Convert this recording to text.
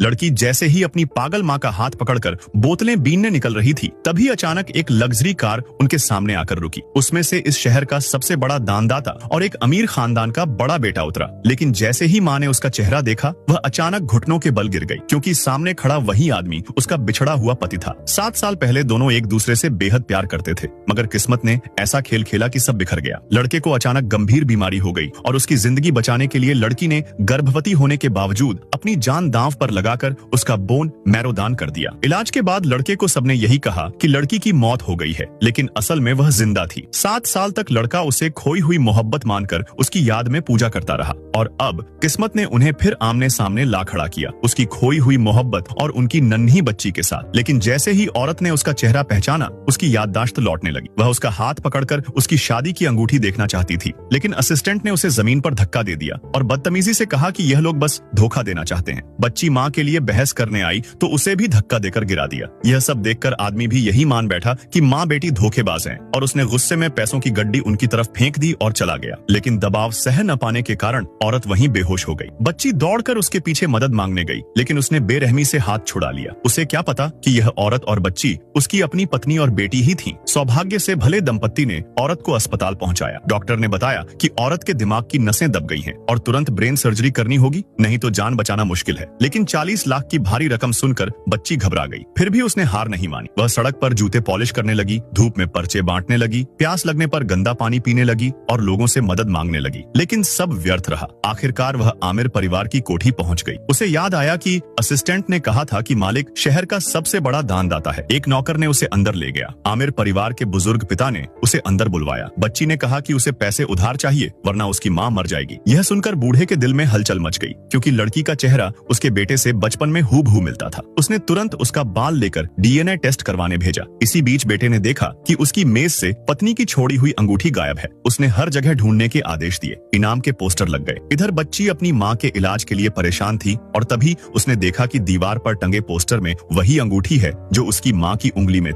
लड़की जैसे ही अपनी पागल माँ का हाथ पकड़कर बोतलें बीनने निकल रही थी, तभी अचानक एक लग्जरी कार उनके सामने आकर रुकी। उसमें से इस शहर का सबसे बड़ा दानदाता और एक अमीर खानदान का बड़ा बेटा उतरा। लेकिन जैसे ही माँ ने उसका चेहरा देखा, वह अचानक घुटनों के बल गिर गई, क्योंकि सामने खड़ा वही आदमी उसका बिछड़ा हुआ पति था। 7 साल पहले दोनों एक दूसरे से बेहद प्यार करते थे, मगर किस्मत ने ऐसा खेल खेला कि सब बिखर गया। लड़के को अचानक गंभीर बीमारी हो गई और उसकी जिंदगी बचाने के लिए लड़की ने गर्भवती होने के बावजूद अपनी जान दांव पर लगाकर उसका बोन मैरो दान कर दिया। इलाज के बाद लड़के को सबने यही कहा कि लड़की की मौत हो गई है, लेकिन असल में वह जिंदा थी। 7 साल तक लड़का उसे खोई हुई मोहब्बत मानकर उसकी याद में पूजा करता रहा, और अब किस्मत ने उन्हें फिर आमने सामने ला खड़ा किया, उसकी खोई हुई मोहब्बत और उनकी नन्ही बच्ची के साथ। लेकिन जैसे ही औरत ने उसका चेहरा पहचाना, उसकी याददाश्त लौटने लगी। वह उसका हाथ पकड़कर उसकी शादी की अंगूठी देखना चाहती थी, लेकिन असिस्टेंट ने उसे जमीन पर धक्का दे दिया और बदतमीजी से कहा कि यह लोग बस धोखा देना चाहते हैं। बच्ची माँ के लिए बहस करने आई तो उसे भी धक्का देकर गिरा दिया। यह सब देखकर आदमी भी यही मान बैठा कि माँ बेटी धोखेबाज हैं, और उसने गुस्से में पैसों की गड्डी उनकी तरफ फेंक दी और चला गया। लेकिन दबाव सह न पाने के कारण औरत वहीं बेहोश हो गई। बच्ची दौड़कर उसके पीछे मदद मांगने गई, लेकिन उसने बेरहमी से हाथ छुड़ा लिया। उसे क्या पता कि यह औरत और बच्ची उसकी अपनी पत्नी और बेटी ही थी। सौभाग्य से भले दंपत्ति ने औरत को अस्पताल पहुंचाया। डॉक्टर ने बताया कि औरत के दिमाग की नसें दब गई हैं और तुरंत ब्रेन सर्जरी करनी होगी, नहीं तो जान बचाना मुश्किल है। लेकिन 40 लाख की भारी रकम सुनकर बच्ची घबरा गई। फिर भी उसने हार नहीं मानी। वह सड़क पर जूते पॉलिश करने लगी, धूप में पर्चे बांटने लगी, प्यास लगने पर गंदा पानी पीने लगी और लोगों से मदद मांगने लगी। लेकिन सब व्यर्थ रहा। आखिरकार वह आमिर परिवार की कोठी पहुंच गई। उसे याद आया कि असिस्टेंट ने कहा था कि मालिक शहर का सबसे बड़ा दानदाता है। एक नौकर ने उसे अंदर ले गया। आमिर परिवार के बुजुर्ग पिता ने उसे अंदर बुलवाया। बच्ची ने कहा कि उसे पैसे उधार चाहिए, वरना उसकी माँ मर जाएगी। यह सुनकर बूढ़े के दिल में हलचल मच गई, क्योंकि लड़की का चेहरा उसके बेटे से बचपन में हूबहू मिलता था। उसने तुरंत उसका बाल लेकर डीएनए टेस्ट करवाने भेजा। इसी बीच बेटे ने देखा कि उसकी मेज से पत्नी की छोड़ी हुई अंगूठी गायब है। उसने हर जगह ढूंढने के आदेश दिए। इनाम के पोस्टर लग गए। इधर बच्ची अपनी माँ के इलाज के लिए परेशान थी, और तभी उसने देखा कि दीवार पर टंगे पोस्टर में वही अंगूठी है जो उसकी माँ की उंगली में थी।